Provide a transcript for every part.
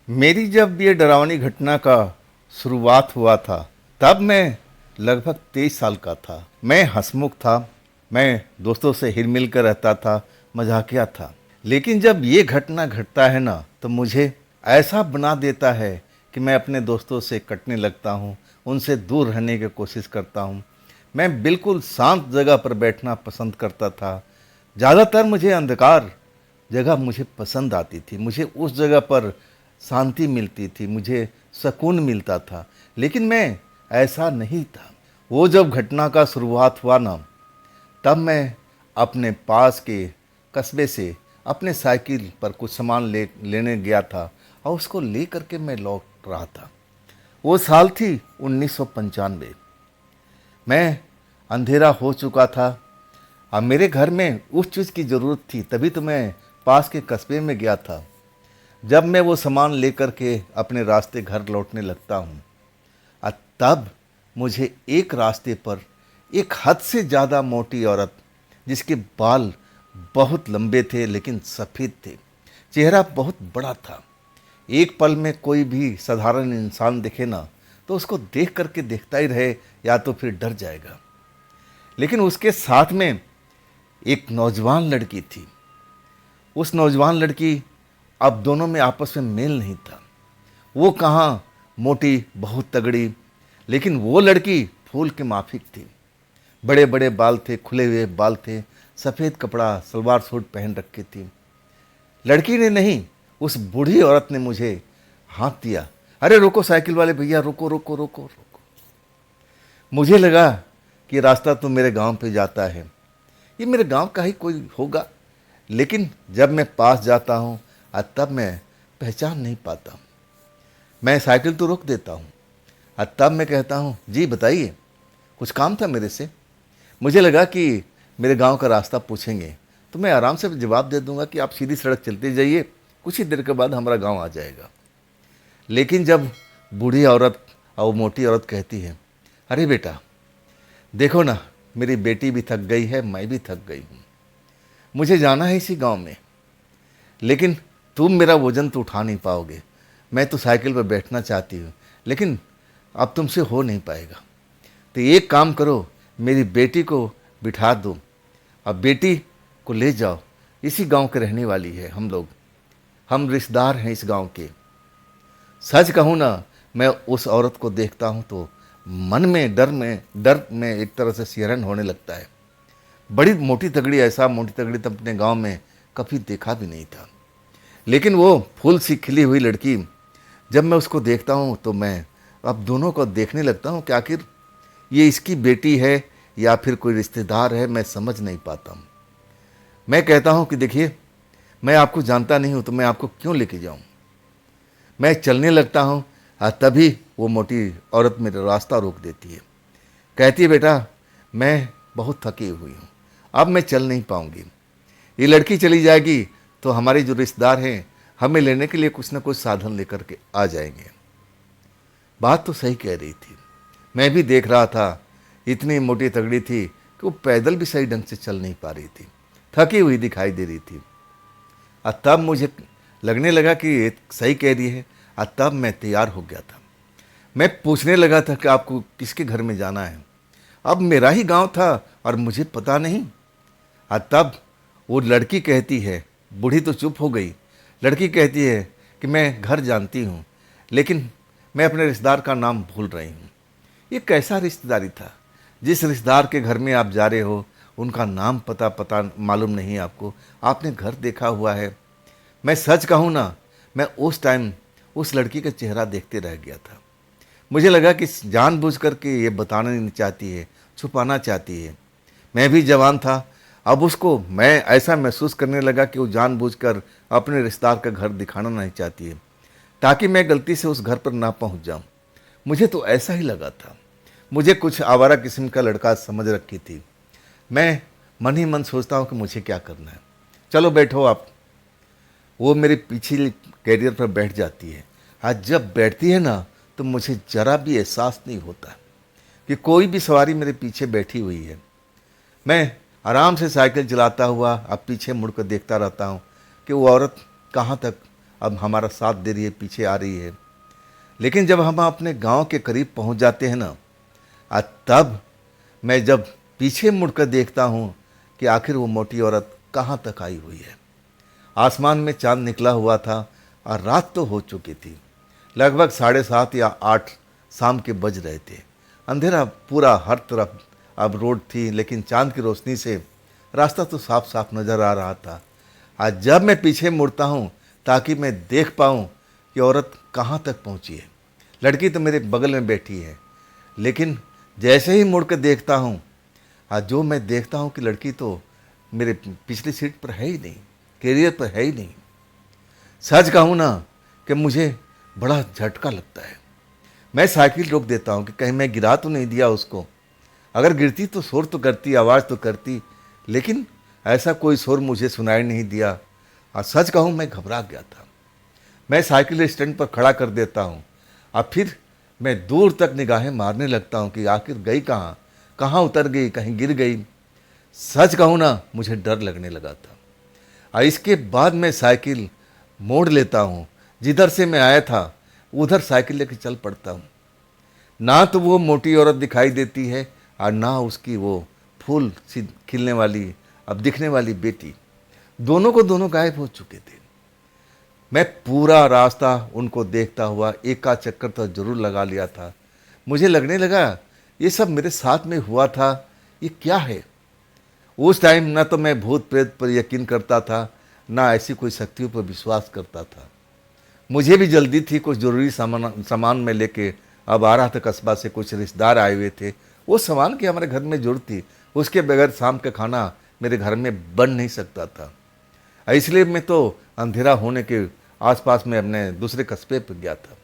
मेरी जब ये डरावनी घटना का शुरुआत हुआ था, तब मैं लगभग 23 साल का था। मैं हंसमुख था, मैं दोस्तों से हिल-मिल कर रहता था, मज़ाकिया था। लेकिन जब ये घटना घटता है ना, तो मुझे ऐसा बना देता है कि मैं अपने दोस्तों से कटने लगता हूँ, उनसे दूर रहने की कोशिश करता हूँ। मैं बिल्कुल शांत जगह पर बैठना पसंद करता था। ज़्यादातर मुझे अंधकार जगह मुझे पसंद आती थी। मुझे उस जगह पर शांति मिलती थी, मुझे सुकून मिलता था। लेकिन मैं ऐसा नहीं था। वो जब घटना का शुरुआत हुआ ना, तब मैं अपने पास के कस्बे से अपने साइकिल पर कुछ सामान लेने गया था और उसको ले करके मैं लौट रहा था। वो साल थी 1995। मैं अंधेरा हो चुका था। अब मेरे घर में उस चीज़ की ज़रूरत थी, तभी तो मैं पास के कस्बे में गया था। जब मैं वो सामान लेकर के अपने रास्ते घर लौटने लगता हूँ, तब मुझे एक रास्ते पर एक हद से ज़्यादा मोटी औरत, जिसके बाल बहुत लंबे थे लेकिन सफ़ेद थे, चेहरा बहुत बड़ा था। एक पल में कोई भी साधारण इंसान दिखे ना, तो उसको देख करके देखता ही रहे या तो फिर डर जाएगा। लेकिन उसके साथ में एक नौजवान लड़की थी। उस नौजवान लड़की, अब दोनों में आपस में मेल नहीं था। वो कहाँ मोटी, बहुत तगड़ी, लेकिन वो लड़की फूल के माफिक थी। बड़े बड़े बाल थे, खुले हुए बाल थे, सफ़ेद कपड़ा सलवार सूट पहन रखी थी। लड़की ने नहीं, उस बूढ़ी औरत ने मुझे हाथ दिया। अरे रुको साइकिल वाले भैया, रुको रुको रुको रुको। मुझे लगा कि रास्ता तो मेरे गांव पे जाता है, ये मेरे गांव का ही कोई होगा। लेकिन जब मैं पास जाता हूँ, तब मैं पहचान नहीं पाता। मैं साइकिल तो रोक देता हूँ, तब मैं कहता हूँ, जी बताइए, कुछ काम था मेरे से। मुझे लगा कि मेरे गांव का रास्ता पूछेंगे, तो मैं आराम से जवाब दे दूंगा कि आप सीधी सड़क चलते जाइए, कुछ ही देर के बाद हमारा गांव आ जाएगा। लेकिन जब बूढ़ी औरत और वो मोटी औरत कहती है, अरे बेटा देखो ना, मेरी बेटी भी थक गई है, मैं भी थक गई हूँ, मुझे जाना है इसी गांव में, लेकिन तुम मेरा वजन तो उठा नहीं पाओगे। मैं तो साइकिल पर बैठना चाहती हूँ, लेकिन अब तुमसे हो नहीं पाएगा। तो एक काम करो, मेरी बेटी को बिठा दो, अब बेटी को ले जाओ, इसी गांव के रहने वाली है, हम रिश्तेदार हैं इस गांव के। सच कहूँ ना, मैं उस औरत को देखता हूँ तो मन में डर में एक तरह से सिहरन होने लगता है। बड़ी मोटी तगड़ी, ऐसा मोटी तगड़ी तो अपने गांव में कभी देखा भी नहीं था। लेकिन वो फूल सी खिली हुई लड़की, जब मैं उसको देखता हूँ तो मैं अब दोनों को देखने लगता हूँ कि आखिर ये इसकी बेटी है या फिर कोई रिश्तेदार है, मैं समझ नहीं पाता हूँ। मैं कहता हूँ कि देखिए, मैं आपको जानता नहीं हूँ तो मैं आपको क्यों लेके जाऊँ। मैं चलने लगता हूँ, तभी वो मोटी औरत मेरा रास्ता रोक देती है। कहती है, बेटा मैं बहुत थकी हुई हूँ, अब मैं चल नहीं पाऊँगी। ये लड़की चली जाएगी तो हमारे जो रिश्तेदार हैं हमें लेने के लिए कुछ ना कुछ साधन लेकर के आ जाएंगे। बात तो सही कह रही थी। मैं भी देख रहा था, इतनी मोटी तगड़ी थी कि वो पैदल भी सही ढंग से चल नहीं पा रही थी, थकी हुई दिखाई दे रही थी। और तब मुझे लगने लगा कि ये सही कह रही है। और तब मैं तैयार हो गया था। मैं पूछने लगा था कि आपको किसके घर में जाना है। अब मेरा ही गांव था और मुझे पता नहीं। और तब वो लड़की कहती है, बूढ़ी तो चुप हो गई, लड़की कहती है कि मैं घर जानती हूँ, लेकिन मैं अपने रिश्तेदार का नाम भूल रही हूँ। ये कैसा रिश्तेदारी था? जिस रिश्तेदार के घर में आप जा रहे हो, उनका नाम पता मालूम नहीं आपको, आपने घर देखा हुआ है। मैं सच कहूँ ना, मैं उस टाइम उस लड़की का चेहरा देखते रह गया था। मुझे लगा कि जानबूझ कर के ये बताना नहीं चाहती है, छुपाना चाहती है। मैं भी जवान था, अब उसको मैं ऐसा महसूस करने लगा कि वो जानबूझकर अपने रिश्तेदार का घर दिखाना नहीं चाहती है, ताकि मैं गलती से उस घर पर ना पहुंच जाऊं। मुझे तो ऐसा ही लगा था। मुझे कुछ आवारा किस्म का लड़का समझ रखी थी। मैं मन ही मन सोचता हूँ कि मुझे क्या करना है, चलो बैठो आप। वो मेरे पीछे कैरियर पर बैठ जाती है। आज जब बैठती है ना, तो मुझे जरा भी एहसास नहीं होता कि कोई भी सवारी मेरे पीछे बैठी हुई है। मैं आराम से साइकिल चलाता हुआ अब पीछे मुड़कर देखता रहता हूँ कि वो औरत कहाँ तक अब हमारा साथ दे रही है, पीछे आ रही है। लेकिन जब हम अपने गांव के करीब पहुंच जाते हैं ना, तब मैं जब पीछे मुड़कर देखता हूँ कि आखिर वो मोटी औरत कहाँ तक आई हुई है। आसमान में चांद निकला हुआ था और रात तो हो चुकी थी। लगभग 7:30 या 8 शाम के बज रहे थे। अंधेरा पूरा हर तरफ अब रोड थी, लेकिन चांद की रोशनी से रास्ता तो साफ साफ नज़र आ रहा था। आज जब मैं पीछे मुड़ता हूँ ताकि मैं देख पाऊँ कि औरत कहाँ तक पहुँची है। लड़की तो मेरे बगल में बैठी है, लेकिन जैसे ही मुड़ कर देखता हूँ, आज जो मैं देखता हूँ कि लड़की तो मेरे पिछली सीट पर है ही नहीं, कैरियर पर है ही नहीं। सच कहूँ ना कि मुझे बड़ा झटका लगता है। मैं साइकिल रोक देता हूँ कि कहीं मैं गिरा तो नहीं दिया उसको। अगर गिरती तो शोर तो करती, आवाज़ तो करती, लेकिन ऐसा कोई शोर मुझे सुनाई नहीं दिया। और सच कहूँ मैं घबरा गया था। मैं साइकिल स्टैंड पर खड़ा कर देता हूँ और फिर मैं दूर तक निगाहें मारने लगता हूँ कि आखिर गई कहाँ, कहाँ उतर गई, कहीं गिर गई। सच कहूँ ना, मुझे डर लगने लगा था। और इसके बाद मैं साइकिल मोड़ लेता हूँ, जिधर से मैं आया था उधर साइकिल लेकर चल पड़ता हूँ। ना तो वो मोटी औरत दिखाई देती है और ना उसकी वो फूल सी खिलने वाली, अब दिखने वाली बेटी। दोनों को दोनों गायब हो चुके थे। मैं पूरा रास्ता उनको देखता हुआ एक का चक्कर तो जरूर लगा लिया था। मुझे लगने लगा ये सब मेरे साथ में हुआ था, ये क्या है। उस टाइम ना तो मैं भूत प्रेत पर यकीन करता था, ना ऐसी कोई शक्तियों पर विश्वास करता था। मुझे भी जल्दी थी, कुछ ज़रूरी सामान में लेके अब आ रहा था कस्बा से। कुछ रिश्तेदार आए हुए थे, वो सामान की हमारे घर में जरूरत थी। उसके बगैर शाम का खाना मेरे घर में बन नहीं सकता था। इसलिए मैं तो अंधेरा होने के आसपास में अपने दूसरे कस्बे पर गया था।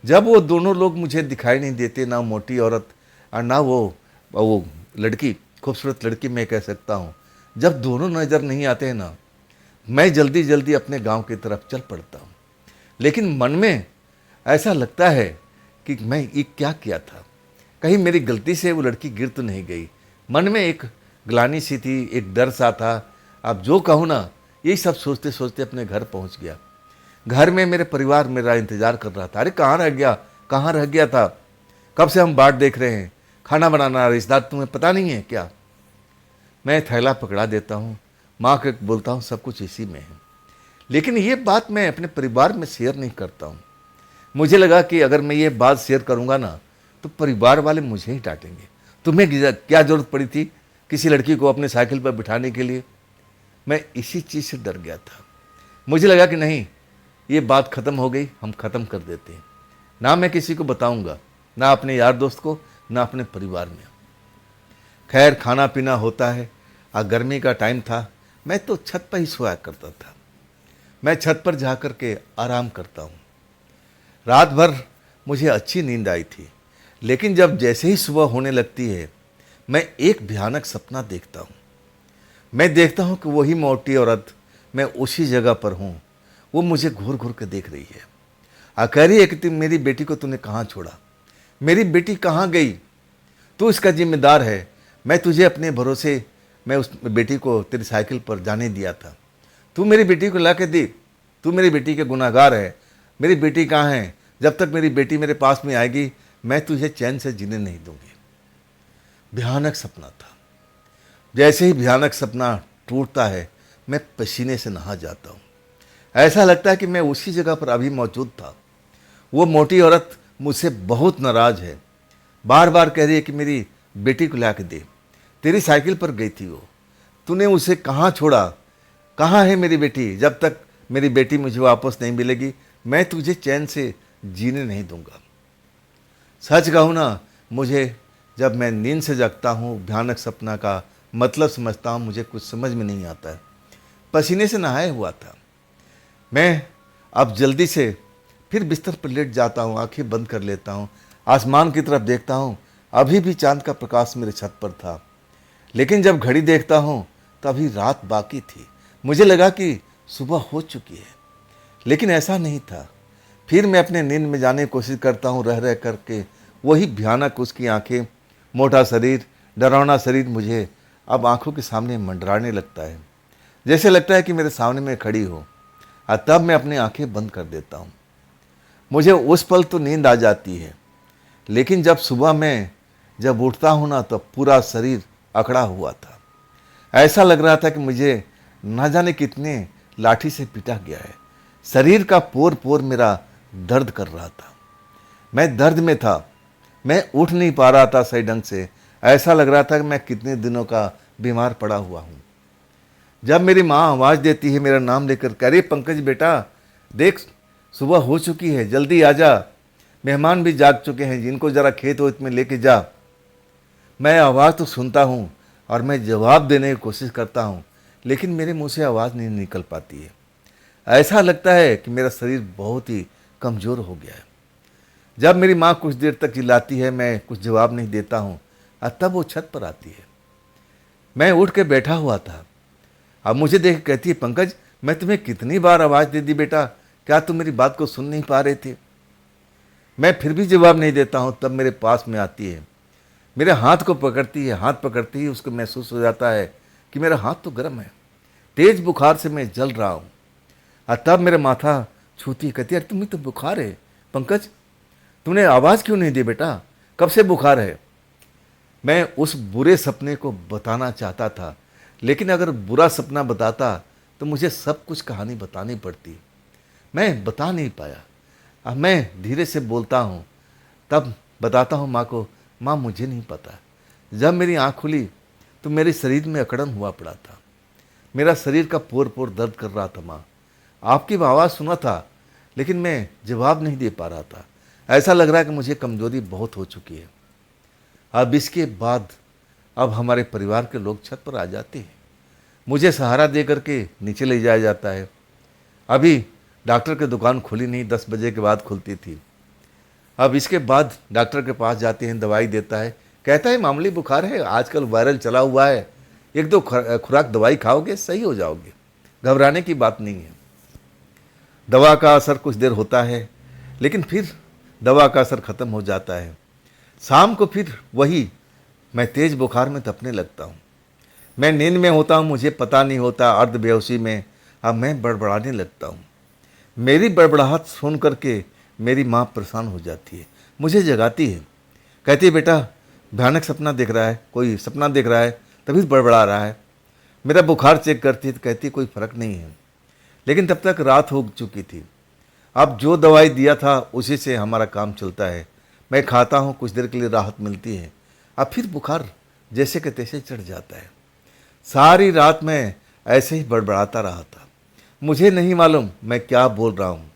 जब वो दोनों लोग मुझे दिखाई नहीं देते, ना मोटी औरत और ना वो लड़की, खूबसूरत लड़की मैं कह सकता हूँ, जब दोनों नज़र नहीं आते हैं ना, मैं जल्दी जल्दी अपने गांव की तरफ चल पड़ता हूँ। लेकिन मन में ऐसा लगता है कि मैं ये क्या किया था, कहीं मेरी गलती से वो लड़की गिर तो नहीं गई। मन में एक ग्लानि सी थी, एक डर सा था। अब जो कहूँ ना, यही सब सोचते सोचते अपने घर पहुँच गया। घर में मेरे परिवार मेरा इंतज़ार कर रहा था। अरे कहाँ रह गया, कहाँ रह गया था, कब से हम बाट देख रहे हैं, खाना बनाना, रिश्तेदार, तुम्हें पता नहीं है क्या। मैं थैला पकड़ा देता हूँ, माँ के बोलता हूँ सब कुछ इसी में है। लेकिन ये बात मैं अपने परिवार में शेयर नहीं करता हूँ। मुझे लगा कि अगर मैं ये बात शेयर करूँगा ना तो परिवार वाले मुझे ही डांटेंगे। तुम्हें क्या ज़रूरत पड़ी थी किसी लड़की को अपने साइकिल पर बिठाने के लिए। मैं इसी चीज़ से डर गया था। मुझे लगा कि नहीं, ये बात ख़त्म हो गई, हम ख़त्म कर देते हैं। ना मैं किसी को बताऊँगा, ना अपने यार दोस्त को, ना अपने परिवार में। खैर, खाना पीना होता है और गर्मी का टाइम था। मैं तो छत पर ही सोया करता था। मैं छत पर जा कर के आराम करता हूँ। रात भर मुझे अच्छी नींद आई थी, लेकिन जब जैसे ही सुबह होने लगती है, मैं एक भयानक सपना देखता हूँ। मैं देखता हूँ कि वही मोटी औरत, मैं उसी जगह पर हूँ। वो मुझे घूर घूर कर देख रही है और कह रही है कि मेरी बेटी को तूने कहाँ छोड़ा, मेरी बेटी कहाँ गई, तू इसका जिम्मेदार है। मैं तुझे अपने भरोसे, मैं उस बेटी को तेरी साइकिल पर जाने दिया था, तू मेरी बेटी को ला के दी, तू मेरी बेटी के गुनाहगार है। मेरी बेटी कहाँ है, जब तक मेरी बेटी मेरे पास में आएगी मैं तुझे चैन से जीने नहीं दूंगी। भयानक सपना था। जैसे ही भयानक सपना टूटता है, मैं पसीने से नहा जाता हूँ। ऐसा लगता है कि मैं उसी जगह पर अभी मौजूद था। वो मोटी औरत मुझसे बहुत नाराज़ है, बार बार कह रही है कि मेरी बेटी को ला के दे। तेरी साइकिल पर गई थी वो, तूने उसे कहाँ छोड़ा, कहाँ है मेरी बेटी। जब तक मेरी बेटी मुझे वापस नहीं मिलेगी मैं तुझे चैन से जीने नहीं दूंगा। सच कहूँ ना, मुझे जब मैं नींद से जगता हूँ, भयानक सपना का मतलब समझता हूँ, मुझे कुछ समझ में नहीं आता है। पसीने से नहाया हुआ था। मैं अब जल्दी से फिर बिस्तर पर लेट जाता हूँ, आंखें बंद कर लेता हूँ, आसमान की तरफ देखता हूँ। अभी भी चांद का प्रकाश मेरे छत पर था, लेकिन जब घड़ी देखता हूँ तो अभी रात बाकी थी। मुझे लगा कि सुबह हो चुकी है, लेकिन ऐसा नहीं था। फिर मैं अपने नींद में जाने की कोशिश करता हूँ, रह रह करके वही भयानक उसकी आंखें, मोटा शरीर, डरावना शरीर मुझे अब आंखों के सामने मंडराने लगता है। जैसे लगता है कि मेरे सामने में खड़ी हो। और तब मैं अपनी आंखें बंद कर देता हूँ। मुझे उस पल तो नींद आ जाती है, लेकिन जब सुबह मैं जब उठता हूँ ना, तो पूरा शरीर अकड़ा हुआ था। ऐसा लग रहा था कि मुझे ना जाने कितने लाठी से पीटा गया है। शरीर का पोर पोर मेरा दर्द कर रहा था। मैं दर्द में था, मैं उठ नहीं पा रहा था सही ढंग से। ऐसा लग रहा था कि मैं कितने दिनों का बीमार पड़ा हुआ हूँ। जब मेरी माँ आवाज़ देती है मेरा नाम लेकर, अरे पंकज बेटा देख, सुबह हो चुकी है, जल्दी आ जा, मेहमान भी जाग चुके हैं, जिनको ज़रा खेत वेत में लेके जा। मैं आवाज़ तो सुनता हूँ और मैं जवाब देने की कोशिश करता हूँ, लेकिन मेरे मुंह से आवाज़ नहीं निकल पाती है। ऐसा लगता है कि मेरा शरीर बहुत ही कमज़ोर हो गया है। जब मेरी माँ कुछ देर तक चिल्लाती है, मैं कुछ जवाब नहीं देता हूँ, और तब वो छत पर आती है। मैं उठ के बैठा हुआ था। अब मुझे देख के कहती है, पंकज मैं तुम्हें कितनी बार आवाज़ दे दी बेटा, क्या तुम मेरी बात को सुन नहीं पा रहे थे? मैं फिर भी जवाब नहीं देता हूँ। तब मेरे पास में आती है, मेरे हाथ को पकड़ती है। हाथ पकड़ती ही उसको महसूस हो जाता है कि मेरा हाथ तो गर्म है, तेज बुखार से मैं जल रहा हूँ। और तब मेरा माथा छूती, कहती है, तुम्हें तो बुखार है पंकज, तूने आवाज़ क्यों नहीं दी बेटा, कब से बुखार है? मैं उस बुरे सपने को बताना चाहता था, लेकिन अगर बुरा सपना बताता तो मुझे सब कुछ कहानी बतानी पड़ती। मैं बता नहीं पाया। अब मैं धीरे से बोलता हूँ, तब बताता हूँ माँ को, माँ मुझे नहीं पता। जब मेरी आँख खुली तो मेरे शरीर में अकड़न हुआ पड़ा था। मेरा शरीर का पोर पोर दर्द कर रहा था। माँ आपकी आवाज़ सुना था, लेकिन मैं जवाब नहीं दे पा रहा था। ऐसा लग रहा है कि मुझे कमज़ोरी बहुत हो चुकी है। अब इसके बाद अब हमारे परिवार के लोग छत पर आ जाते हैं, मुझे सहारा दे करके नीचे ले जाया जाता है। अभी डॉक्टर की दुकान खुली नहीं, 10 बजे के बाद खुलती थी। अब इसके बाद डॉक्टर के पास जाते हैं, दवाई देता है, कहता है मामूली बुखार है, आजकल वायरल चला हुआ है, 1-2 खुराक दवाई खाओगे सही हो जाओगे, घबराने की बात नहीं है। दवा का असर कुछ देर होता है, लेकिन फिर दवा का असर ख़त्म हो जाता है। शाम को फिर वही मैं तेज बुखार में तपने लगता हूँ। मैं नींद में होता हूँ, मुझे पता नहीं होता, अर्ध बेहोशी में अब मैं बड़बड़ाने लगता हूँ। मेरी बड़बड़ाहट सुन करके मेरी माँ परेशान हो जाती है, मुझे जगाती है, कहती है बेटा भयानक सपना देख रहा है, कोई सपना देख रहा है तभी बड़बड़ा रहा है। मेरा बुखार चेक करती है तो कहती कोई फ़र्क नहीं है, लेकिन तब तक रात हो चुकी थी। अब जो दवाई दिया था उसी से हमारा काम चलता है। मैं खाता हूँ, कुछ देर के लिए राहत मिलती है, अब फिर बुखार जैसे कि तैसे चढ़ जाता है। सारी रात मैं ऐसे ही बड़बड़ाता रहा था। मुझे नहीं मालूम मैं क्या बोल रहा हूँ।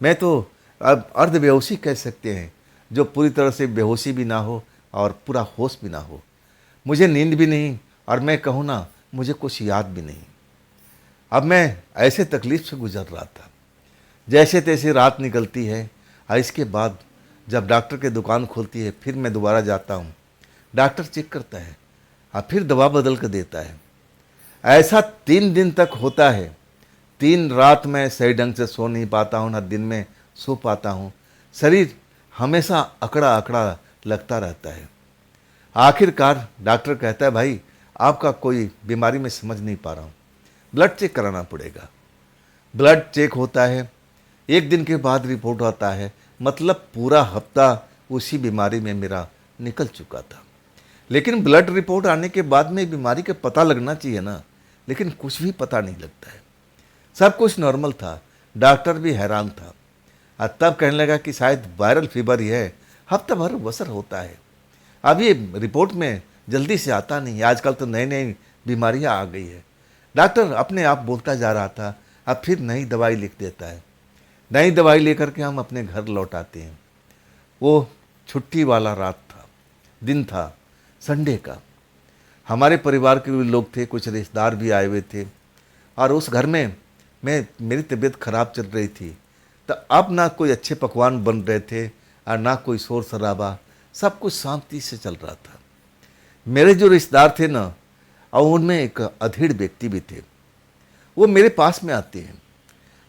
मैं तो अब अर्ध बेहोशी कह सकते हैं, जो पूरी तरह से बेहोशी भी ना हो और पूरा होश भी ना हो। मुझे नींद भी नहीं, और मैं कहूँ ना मुझे कुछ याद भी नहीं। अब मैं ऐसे तकलीफ़ से गुजर रहा था। जैसे तैसे रात निकलती है, और इसके बाद जब डॉक्टर की दुकान खुलती है फिर मैं दोबारा जाता हूँ। डॉक्टर चेक करता है और फिर दवा बदल कर देता है। ऐसा 3 दिन तक होता है। 3 रात मैं सही ढंग से सो नहीं पाता हूँ, ना दिन में सो पाता हूँ। शरीर हमेशा अकड़ा अकड़ा लगता रहता है। आखिरकार डॉक्टर कहता है, भाई आपका कोई बीमारी में समझ नहीं पा रहा हूँ, ब्लड चेक कराना पड़ेगा। ब्लड चेक होता है, 1 दिन के बाद रिपोर्ट आता है। मतलब पूरा हफ्ता उसी बीमारी में मेरा निकल चुका था। लेकिन ब्लड रिपोर्ट आने के बाद में बीमारी का पता लगना चाहिए ना, लेकिन कुछ भी पता नहीं लगता है। सब कुछ नॉर्मल था। डॉक्टर भी हैरान था, और तब कहने लगा कि शायद वायरल फीवर ही है, हफ्ता भर बसर होता है। अब ये रिपोर्ट में जल्दी से आता नहीं है, आजकल तो नई नई बीमारियाँ आ गई है। डॉक्टर अपने आप बोलता जा रहा था। अब फिर नई दवाई लिख देता है। नई दवाई लेकर के हम अपने घर लौट आते हैं। वो छुट्टी वाला रात था, दिन था, संडे का। हमारे परिवार के भी लोग थे, कुछ रिश्तेदार भी आए हुए थे, और उस घर में मेरी तबीयत खराब चल रही थी। तो अब ना कोई अच्छे पकवान बन रहे थे और ना कोई शोर शराबा, सब कुछ शांति से चल रहा था। मेरे जो रिश्तेदार थे ना, और उनमें एक अधेड़ व्यक्ति भी थे, वो मेरे पास में आते हैं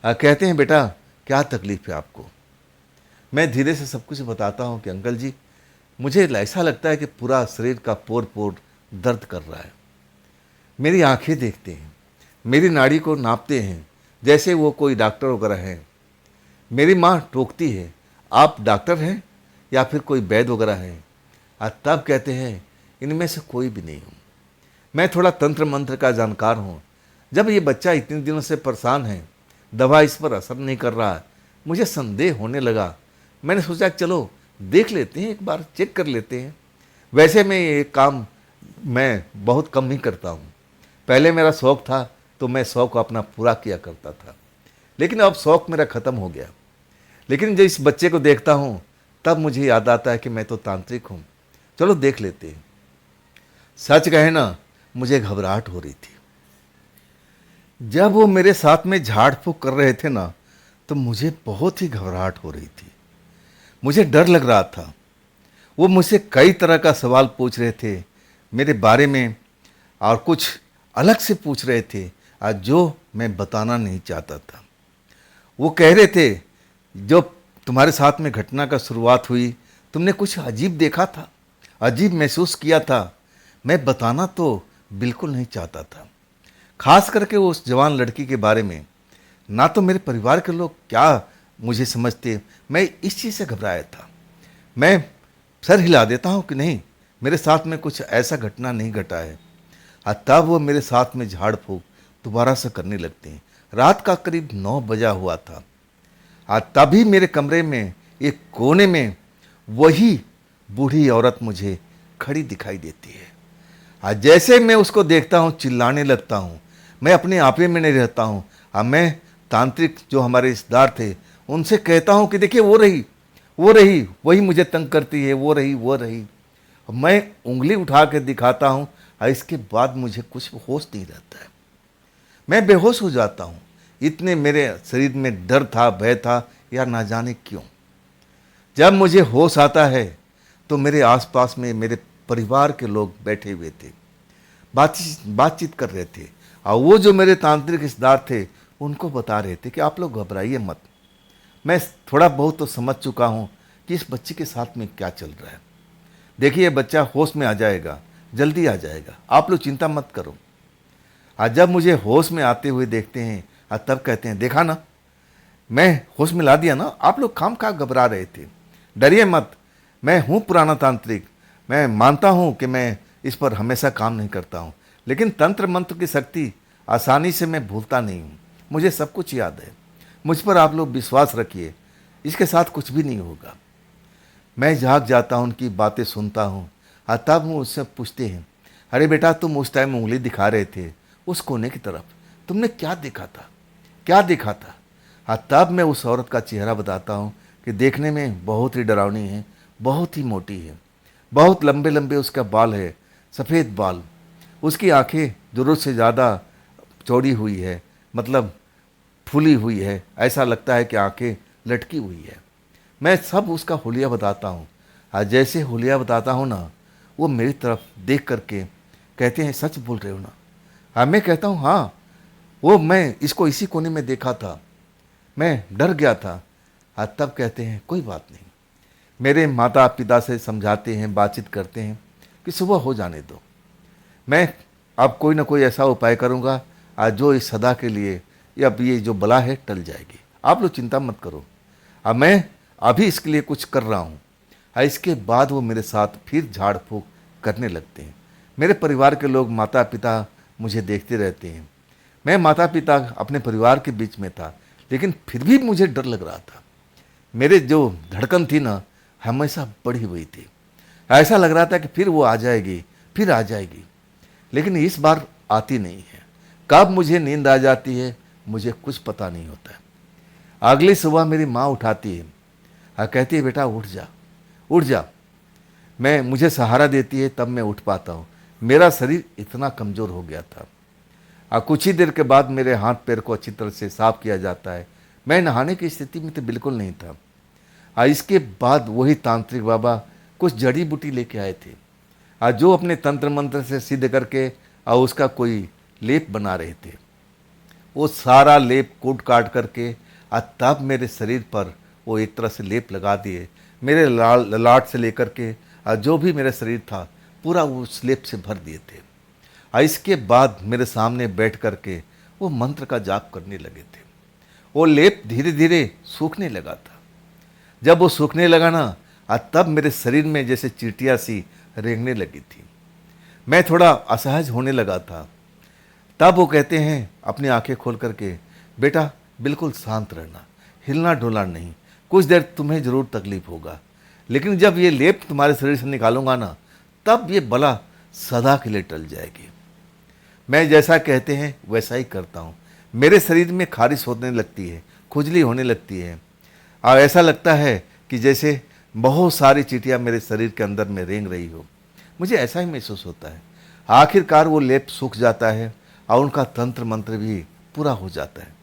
और कहते हैं, बेटा क्या तकलीफ़ है आपको? मैं धीरे से सब कुछ बताता हूँ कि अंकल जी, मुझे ऐसा लगता है कि पूरा शरीर का पोर पोर दर्द कर रहा है। मेरी आंखें देखते हैं, मेरी नाड़ी को नापते हैं, जैसे वो कोई डॉक्टर वगैरह है। मेरी माँ टोकती है, आप डॉक्टर हैं या फिर कोई वैद्य वगैरह है? और तब कहते हैं, इनमें से कोई भी नहीं हूँ, मैं थोड़ा तंत्र मंत्र का जानकार हूँ। जब ये बच्चा इतने दिनों से परेशान है, दवा इस पर असर नहीं कर रहा, मुझे संदेह होने लगा। मैंने सोचा चलो देख लेते हैं, एक बार चेक कर लेते हैं। वैसे मैं ये काम मैं बहुत कम ही करता हूँ। पहले मेरा शौक़ था तो मैं शौक़ अपना पूरा किया करता था, लेकिन अब शौक़ मेरा ख़त्म हो गया। लेकिन जब इस बच्चे को देखता हूँ तब मुझे याद आता है कि मैं तो तांत्रिक हूँ, चलो देख लेते हैं। सच कहे ना, मुझे घबराहट हो रही थी। जब वो मेरे साथ में झाड़ फूँक कर रहे थे ना, तो मुझे बहुत ही घबराहट हो रही थी। मुझे डर लग रहा था। वो मुझसे कई तरह का सवाल पूछ रहे थे मेरे बारे में, और कुछ अलग से पूछ रहे थे जो मैं बताना नहीं चाहता था। वो कह रहे थे, जो तुम्हारे साथ में घटना का शुरुआत हुई, तुमने कुछ अजीब देखा था, अजीब महसूस किया था। मैं बताना तो बिल्कुल नहीं चाहता था, खास करके उस जवान लड़की के बारे में। ना तो मेरे परिवार के लोग क्या मुझे समझते, मैं इस चीज़ से घबराया था। मैं सर हिला देता हूँ कि नहीं, मेरे साथ में कुछ ऐसा घटना नहीं घटा है। और तब वो मेरे साथ में झाड़ फूँक दोबारा से करने लगते हैं। रात का करीब 9 बजा हुआ था। और तभी मेरे कमरे में एक कोने में वही बूढ़ी औरत मुझे खड़ी दिखाई देती है। और जैसे मैं उसको देखता हूँ चिल्लाने लगता हूँ। मैं अपने आपे में नहीं रहता हूँ। और मैं तांत्रिक जो हमारे रिश्तेदार थे उनसे कहता हूँ कि देखिए वो रही, वो रही, वही मुझे तंग करती है, वो रही, वो रही। मैं उंगली उठा के दिखाता हूँ और इसके बाद मुझे कुछ होश नहीं रहता है। मैं बेहोश हो जाता हूँ। इतने मेरे शरीर में डर था, भय था, या ना जाने क्यों। जब मुझे होश आता है तो मेरे आसपास में मेरे परिवार के लोग बैठे हुए थे, बातचीत कर रहे थे। और वो जो मेरे तांत्रिक रिश्तेदार थे उनको बता रहे थे कि आप लोग घबराइए मत, मैं थोड़ा बहुत तो समझ चुका हूँ कि इस बच्चे के साथ में क्या चल रहा है। देखिए ये बच्चा होश में आ जाएगा, जल्दी आ जाएगा, आप लोग चिंता मत करो। आज जब मुझे होश में आते हुए देखते हैं और तब कहते हैं, देखा ना, मैं होश में ला दिया ना, आप लोग खामखा घबरा रहे थे, डरिए मत, मैं हूँ पुराना तांत्रिक। मैं मानता हूँ कि मैं इस पर हमेशा काम नहीं करता हूँ, लेकिन तंत्र मंत्र की शक्ति आसानी से मैं भूलता नहीं हूँ, मुझे सब कुछ याद है। मुझ पर आप लोग विश्वास रखिए, इसके साथ कुछ भी नहीं होगा। मैं जाग जाता हूँ, उनकी बातें सुनता हूँ। और तब वो उससे पूछते हैं, अरे बेटा तुम उस टाइम उंगली दिखा रहे थे उस कोने की तरफ, तुमने क्या देखा था, क्या देखा था? और तब मैं उस औरत का चेहरा बताता हूँ कि देखने में बहुत ही डरावनी है, बहुत ही मोटी है, बहुत लंबे लंबे उसका बाल है, सफ़ेद बाल, उसकी आंखें ज़रूरत से ज़्यादा चौड़ी हुई है, मतलब फूली हुई है, ऐसा लगता है कि आंखें लटकी हुई है। मैं सब उसका हुलिया बताता हूँ। और जैसे हुलिया बताता हूँ ना, वो मेरी तरफ देख करके कहते हैं, सच बोल रहे हो ना? हाँ, मैं कहता हूँ हाँ, वो मैं इसको इसी कोने में देखा था, मैं डर गया था। और तब कहते हैं कोई बात नहीं। मेरे माता पिता से समझाते हैं, बातचीत करते हैं कि सुबह हो जाने दो, मैं अब कोई ना कोई ऐसा उपाय करूँगा आज जो इस सदा के लिए अब ये जो बला है टल जाएगी, आप लोग चिंता मत करो। अब मैं अभी इसके लिए कुछ कर रहा हूँ। और इसके बाद वो मेरे साथ फिर झाड़ फूँक करने लगते हैं। मेरे परिवार के लोग, माता पिता मुझे देखते रहते हैं। मैं माता पिता अपने परिवार के बीच में था, लेकिन फिर भी मुझे डर लग रहा था। मेरे जो धड़कन थी ना, हमेशा बढ़ी हुई थी। ऐसा लग रहा था कि फिर वो आ जाएगी, फिर आ जाएगी, लेकिन इस बार आती नहीं है। कब मुझे नींद आ जाती है मुझे कुछ पता नहीं होता है। अगली सुबह मेरी माँ उठाती है और कहती है, बेटा उठ जा, उठ जा। मुझे सहारा देती है, तब मैं उठ पाता हूँ। मेरा शरीर इतना कमज़ोर हो गया था। और कुछ ही देर के बाद मेरे हाथ पैर को अच्छी तरह से साफ किया जाता है। मैं नहाने की स्थिति में तो बिल्कुल नहीं था। और इसके बाद वही तांत्रिक बाबा कुछ जड़ी बूटी लेके आए थे, और जो अपने तंत्र मंत्र से सिद्ध करके और उसका कोई लेप बना रहे थे। वो सारा लेप कूट काट करके और तब मेरे शरीर पर वो एक तरह से लेप लगा दिए। मेरे ललाट से लेकर के और जो भी मेरा शरीर था पूरा उस लेप से भर दिए थे। और इसके बाद मेरे सामने बैठ करके वो मंत्र का जाप करने लगे थे। वो लेप धीरे धीरे सूखने लगा था। जब वो सूखने लगा ना, तब मेरे शरीर में जैसे चींटियाँ सी रेंगने लगी थी। मैं थोड़ा असहज होने लगा था। तब वो कहते हैं अपनी आंखें खोल करके, बेटा बिल्कुल शांत रहना, हिलना डोलना नहीं, कुछ देर तुम्हें ज़रूर तकलीफ होगा, लेकिन जब ये लेप तुम्हारे शरीर से निकालूंगा ना, तब ये बला सदा के लिए टल जाएगी। मैं जैसा कहते हैं वैसा ही करता हूँ। मेरे शरीर में खारिश होने लगती है, खुजली होने लगती है, और ऐसा लगता है कि जैसे बहुत सारी चींटियाँ मेरे शरीर के अंदर में रेंग रही हो। मुझे ऐसा ही महसूस होता है। आखिरकार वो लेप सूख जाता है और उनका तंत्र मंत्र भी पूरा हो जाता है,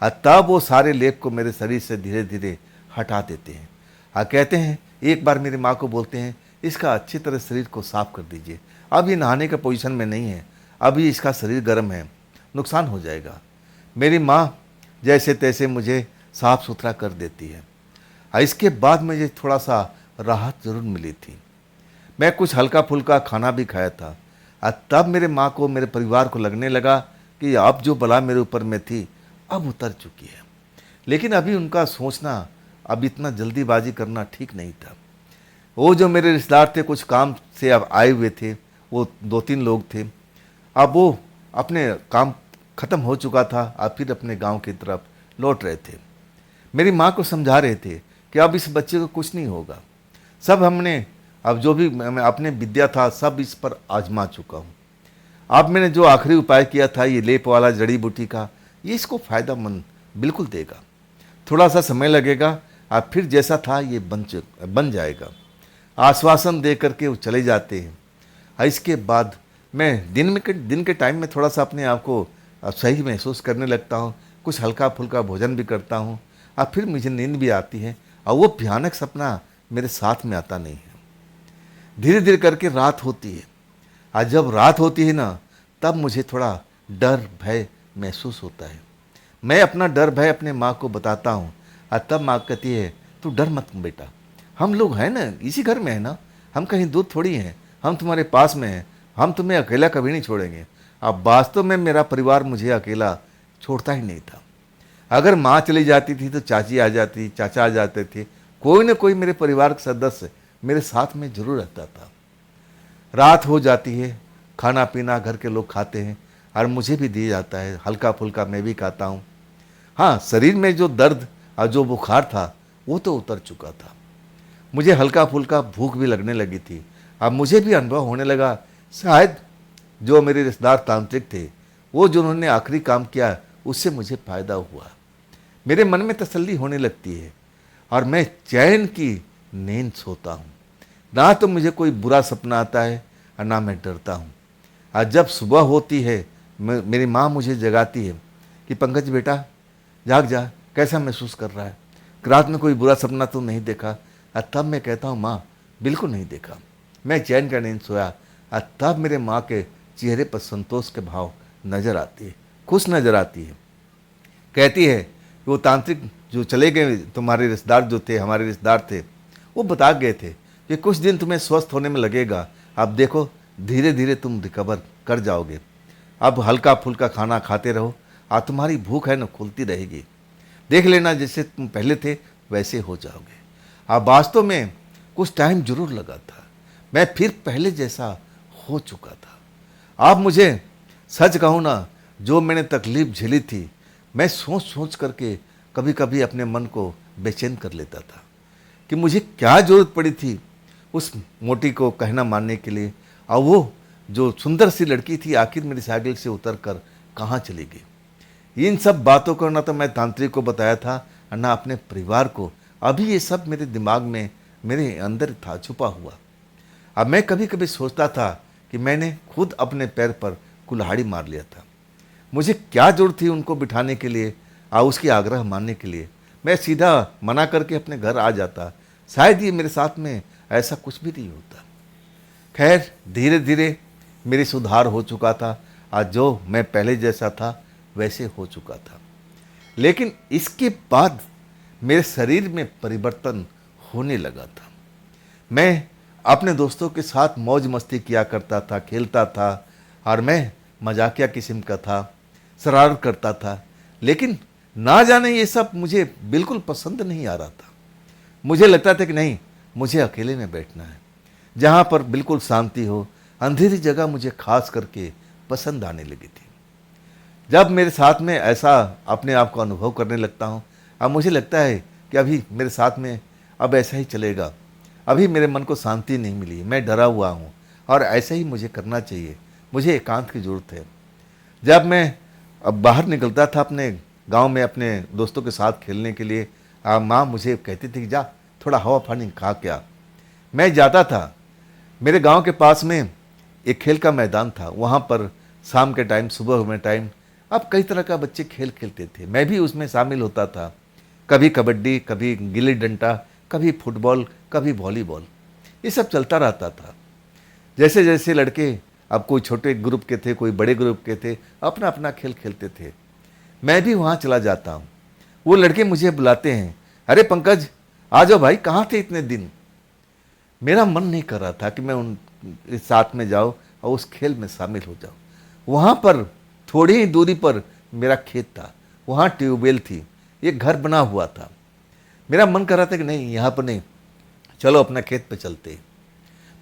और तब वो सारे लेप को मेरे शरीर से धीरे धीरे हटा देते हैं। कहते हैं, एक बार मेरी माँ को बोलते हैं, इसका अच्छी तरह शरीर को साफ कर दीजिए, अब ये नहाने का पोजीशन में नहीं है, अभी इसका शरीर गर्म है, नुकसान हो जाएगा। मेरी माँ जैसे तैसे मुझे साफ सुथरा कर देती है। इसके बाद मुझे थोड़ा सा राहत ज़रूर मिली थी। मैं कुछ हल्का फुल्का खाना भी खाया था, और तब मेरे माँ को, मेरे परिवार को लगने लगा कि अब जो बला मेरे ऊपर में थी अब उतर चुकी है। लेकिन अभी उनका सोचना, अब इतना जल्दीबाजी करना ठीक नहीं था। वो जो मेरे रिश्तेदार थे, कुछ काम से अब आए हुए थे, वो 2-3 लोग थे। अब वो अपने काम ख़त्म हो चुका था, अब फिर अपने गांव की तरफ लौट रहे थे। मेरी माँ को समझा रहे थे कि अब इस बच्चे को कुछ नहीं होगा। सब हमने, अब जो भी मैं अपने विद्या था सब इस पर आजमा चुका हूँ। अब मैंने जो आखिरी उपाय किया था, ये लेप वाला जड़ी बूटी का, ये इसको फ़ायदेमंद बिल्कुल देगा। थोड़ा सा समय लगेगा और फिर जैसा था ये बन जाएगा। आश्वासन दे करके वो चले जाते हैं। और इसके बाद मैं दिन के टाइम में थोड़ा सा अपने आप को सही महसूस करने लगता हूँ, कुछ हल्का फुल्का भोजन भी करता हूँ, और फिर मुझे नींद भी आती है, और वो भयानक सपना मेरे साथ में आता नहीं है। धीरे धीरे करके रात होती है, और जब रात होती है ना, तब मुझे थोड़ा डर भय महसूस होता है। मैं अपना डर भय अपने माँ को बताता हूँ, और तब माँ कहती है, तू डर मत बेटा, हम लोग हैं ना, इसी घर में है ना, हम कहीं दूर थोड़ी हैं, हम तुम्हारे पास में हैं, हम तुम्हें अकेला कभी नहीं छोड़ेंगे। अब वास्तव में मेरा परिवार मुझे अकेला छोड़ता ही नहीं था। अगर माँ चली जाती थी तो चाची आ जाती, चाचा आ जाते थे, कोई ना कोई मेरे परिवार का सदस्य मेरे साथ में जरूर रहता था। रात हो जाती है, खाना पीना घर के लोग खाते हैं, और मुझे भी दिया जाता है, हल्का फुल्का मैं भी खाता हूँ। हाँ, शरीर में जो दर्द और जो बुखार था वो तो उतर चुका था। मुझे हल्का फुल्का भूख भी लगने लगी थी। अब मुझे भी अनुभव होने लगा, शायद जो मेरे रिश्तेदार तांत्रिक थे, वो जो उन्होंने आखिरी काम किया, उससे मुझे फ़ायदा हुआ। मेरे मन में तसल्ली होने लगती है, और मैं चैन की नींद सोता हूँ। ना तो मुझे कोई बुरा सपना आता है और ना मैं डरता हूँ। आज जब सुबह होती है, मेरी माँ मुझे जगाती है कि पंकज बेटा जाग जा, कैसा महसूस कर रहा है, रात में कोई बुरा सपना तो नहीं देखा? और तब मैं कहता हूँ, माँ बिल्कुल नहीं देखा, मैं चैन का नींद सोया। और तब मेरे माँ के चेहरे पर संतोष के भाव नजर आती है, खुश नजर आती है। कहती है कि वो तांत्रिक जो चले गए, तुम्हारे रिश्तेदार जो थे, हमारे रिश्तेदार थे, वो बता गए थे कि कुछ दिन तुम्हें स्वस्थ होने में लगेगा। अब देखो धीरे धीरे तुम रिकवर कर जाओगे। अब हल्का फुल्का खाना खाते रहो, और तुम्हारी भूख है ना खुलती रहेगी। देख लेना जैसे तुम पहले थे वैसे हो जाओगे। अब वास्तव में कुछ टाइम जरूर लगा था, मैं फिर पहले जैसा हो चुका था। अब मुझे सच कहूँ ना, जो मैंने तकलीफ झेली थी, मैं सोच सोच करके कभी कभी अपने मन को बेचैन कर लेता था कि मुझे क्या जरूरत पड़ी थी उस मोटी को कहना मानने के लिए, और वो जो सुंदर सी लड़की थी आखिर मेरी साइकिल से उतर कर कहाँ चली गई। इन सब बातों को ना तो मैं तांत्रिक को बताया था और ना अपने परिवार को। अभी ये सब मेरे दिमाग में, मेरे अंदर था छुपा हुआ। अब मैं कभी कभी सोचता था कि मैंने खुद अपने पैर पर कुल्हाड़ी मार लिया था। मुझे क्या जरूरत थी उनको बिठाने के लिए और उसकी आग्रह मानने के लिए। मैं सीधा मना करके अपने घर आ जाता। शायद ये मेरे साथ में ऐसा कुछ भी नहीं होता। खैर धीरे धीरे मेरी सुधार हो चुका था, आज जो मैं पहले जैसा था वैसे हो चुका था। लेकिन इसके बाद मेरे शरीर में परिवर्तन होने लगा था। मैं अपने दोस्तों के साथ मौज मस्ती किया करता था, खेलता था, और मैं मजाकिया किस्म का था, शरारत करता था। लेकिन ना जाने ये सब मुझे बिल्कुल पसंद नहीं आ रहा था। मुझे लगता था कि नहीं, मुझे अकेले में बैठना है, जहाँ पर बिल्कुल शांति हो। अंधेरी जगह मुझे खास करके पसंद आने लगी थी। जब मेरे साथ में ऐसा अपने आप को अनुभव करने लगता हूँ, अब मुझे लगता है कि अभी मेरे साथ में अब ऐसा ही चलेगा, अभी मेरे मन को शांति नहीं मिली, मैं डरा हुआ हूँ और ऐसा ही मुझे करना चाहिए, मुझे एकांत की ज़रूरत है। जब मैं अब बाहर निकलता था अपने गांव में अपने दोस्तों के साथ खेलने के लिए, माँ मुझे कहती थी कि जा थोड़ा हवा पानी खा के आ। मैं जाता था। मेरे गांव के पास में एक खेल का मैदान था, वहाँ पर शाम के टाइम, सुबह में टाइम, अब कई तरह का बच्चे खेल खेलते थे, मैं भी उसमें शामिल होता था। कभी कबड्डी, कभी गिल्ली डंडा, कभी फुटबॉल, कभी वॉलीबॉल, ये सब चलता रहता था। जैसे जैसे लड़के, अब कोई छोटे ग्रुप के थे, कोई बड़े ग्रुप के थे, अपना अपना खेल खेलते थे, मैं भी वहाँ चला जाता हूँ। वो लड़के मुझे बुलाते हैं, अरे पंकज आ जाओ भाई, कहाँ थे इतने दिन। मेरा मन नहीं कर रहा था कि मैं उन साथ में जाऊँ और उस खेल में शामिल हो जाऊँ। वहाँ पर थोड़ी ही दूरी पर मेरा खेत था, वहाँ ट्यूबवेल थी, एक घर बना हुआ था। मेरा मन कर रहा था कि नहीं, यहाँ पर नहीं, चलो अपना खेत पर चलते।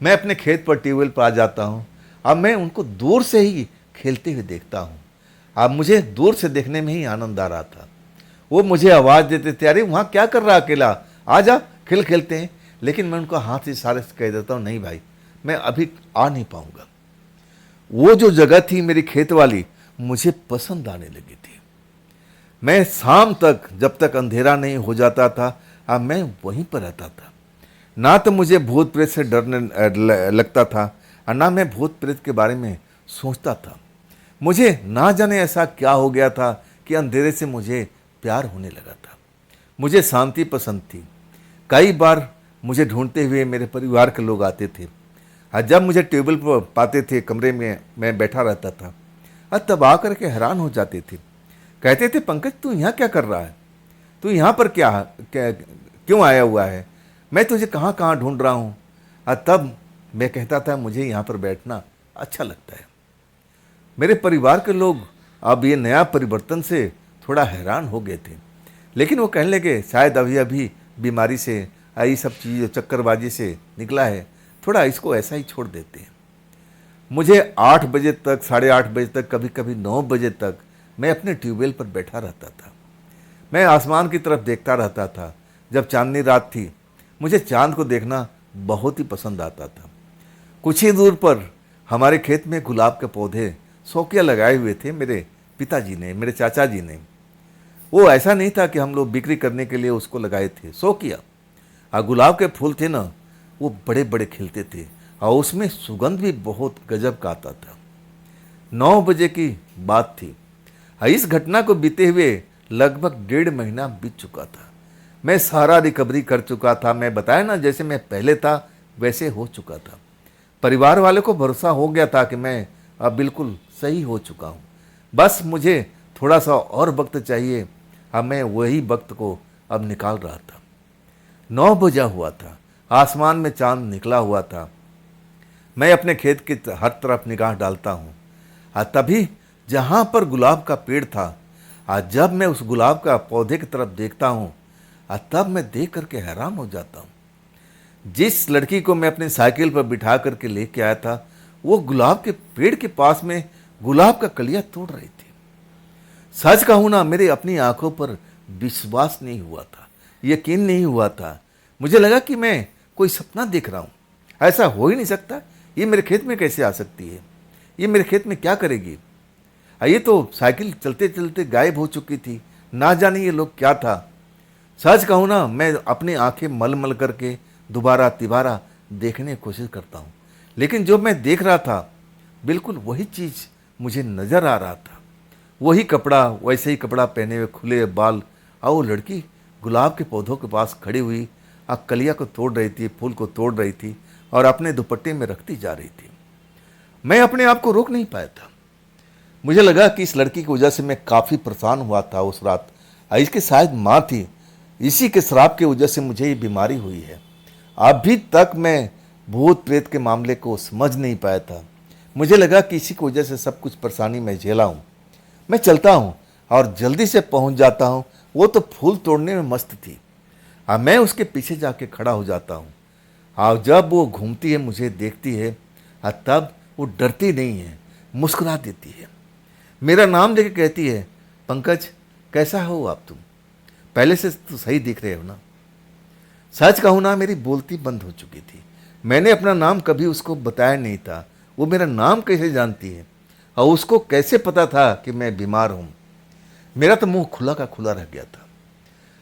मैं अपने खेत पर ट्यूबवेल पर आ जाता हूँ। अब मैं उनको दूर से ही खेलते हुए देखता हूँ। अब मुझे दूर से देखने में ही आनंद आ रहा था। वो मुझे आवाज़ देते थे, अरे वहाँ क्या कर रहा अकेला, आ जा खेल खेलते हैं। लेकिन मैं उनको हाथ से इशारे से कह देता हूँ, नहीं भाई मैं अभी आ नहीं पाऊँगा। वो जो जगह थी मेरी खेत वाली, मुझे पसंद आने लगी थी। मैं शाम तक, जब तक अंधेरा नहीं हो जाता था, अब मैं वहीं पर रहता था। ना तो मुझे भूत प्रेत से डरने लगता था और ना मैं भूत प्रेत के बारे में सोचता था। मुझे ना जाने ऐसा क्या हो गया था कि अंधेरे से मुझे प्यार होने लगा था। मुझे शांति पसंद थी। कई बार मुझे ढूंढते हुए मेरे परिवार के लोग आते थे और जब मुझे टेबल पर पाते थे, कमरे में मैं बैठा रहता था, और तब आकर के हैरान हो जाते थे। कहते थे, पंकज तू यहाँ क्या कर रहा है, तू यहाँ पर क्यों आया हुआ है, मैं तुझे कहाँ कहाँ ढूंढ रहा हूँ। और तब मैं कहता था, मुझे यहाँ पर बैठना अच्छा लगता है। मेरे परिवार के लोग अब ये नया परिवर्तन से थोड़ा हैरान हो गए थे, लेकिन वो कहने लगे शायद अभी अभी बीमारी से, ये सब चीज़ चक्करबाजी से निकला है, थोड़ा इसको ऐसा ही छोड़ देते हैं। मुझे 8 बजे तक, 8:30 बजे तक, कभी कभी 9 बजे तक मैं अपने ट्यूबवेल पर बैठा रहता था। मैं आसमान की तरफ देखता रहता था। जब चांदनी रात थी, मुझे चांद को देखना बहुत ही पसंद आता था। कुछ ही दूर पर हमारे खेत में गुलाब के पौधे शौकिया लगाए हुए थे मेरे पिताजी ने, मेरे चाचा जी ने। वो ऐसा नहीं था कि हम लोग बिक्री करने के लिए उसको लगाए थे, शौकिया। और गुलाब के फूल थे ना, वो बड़े बड़े खिलते थे और उसमें सुगंध भी बहुत गजब का आता था। 9 बजे की बात थी। इस घटना को बीते हुए लगभग 1.5 महीना बीत चुका था। मैं सारा रिकवरी कर चुका था। मैं बताया ना, जैसे मैं पहले था वैसे हो चुका था। परिवार वाले को भरोसा हो गया था कि मैं अब बिल्कुल सही हो चुका हूँ। बस मुझे थोड़ा सा और वक्त चाहिए। अब मैं वही वक्त को अब निकाल रहा था। 9 बजा हुआ था, आसमान में चांद निकला हुआ था। मैं अपने खेत की हर तरफ निगाह डालता हूँ और तभी जहाँ पर गुलाब का पेड़ था, आज जब मैं उस गुलाब का पौधे की तरफ देखता हूँ, तब मैं देख करके हैरान हो जाता हूँ। जिस लड़की को मैं अपनी साइकिल पर बिठा करके लेके आया था, वो गुलाब के पेड़ के पास में गुलाब का कलिया तोड़ रही थी। सच कहूँ ना, मेरी अपनी आंखों पर विश्वास नहीं हुआ था, यकीन नहीं हुआ था। मुझे लगा कि मैं कोई सपना देख रहा हूँ, ऐसा हो ही नहीं सकता। ये मेरे खेत में कैसे आ सकती है, ये मेरे खेत में क्या करेगी। ये तो साइकिल चलते चलते गायब हो चुकी थी, ना जाने ये लोग क्या था। सच कहूँ ना, मैं अपनी आंखें मल मल करके दोबारा तिबारा देखने की कोशिश करता हूँ, लेकिन जो मैं देख रहा था बिल्कुल वही चीज़ मुझे नज़र आ रहा था। वही कपड़ा, वैसे ही कपड़ा पहने हुए, खुले बाल, और वो लड़की गुलाब के पौधों के पास खड़ी हुई कलिया को तोड़ रही थी, फूल को तोड़ रही थी और अपने दुपट्टे में रखती जा रही थी। मैं अपने आप को रोक नहीं पाया था। मुझे लगा कि इस लड़की की वजह से मैं काफ़ी परेशान हुआ था उस रात। इसकी शायद माँ थी, इसी के श्राप की वजह से मुझे ये बीमारी हुई है। अभी तक मैं भूत प्रेत के मामले को समझ नहीं पाया था। मुझे लगा कि इसी की वजह से सब कुछ परेशानी मैं झेला हूँ। मैं चलता हूँ और जल्दी से पहुंच जाता हूं। वो तो फूल तोड़ने में मस्त थी। मैं उसके पीछे जाके खड़ा हो जाता हूँ। और जब वो घूमती है, मुझे देखती है, तब वो डरती नहीं है, मुस्कुरा देती है, मेरा नाम लेके कहती है, पंकज कैसा हो आप तुम? पहले से तो सही दिख रहे हो ना। सच कहूँ ना, मेरी बोलती बंद हो चुकी थी। मैंने अपना नाम कभी उसको बताया नहीं था। वो मेरा नाम कैसे जानती है और उसको कैसे पता था कि मैं बीमार हूँ? मेरा तो मुंह खुला का खुला रह गया था।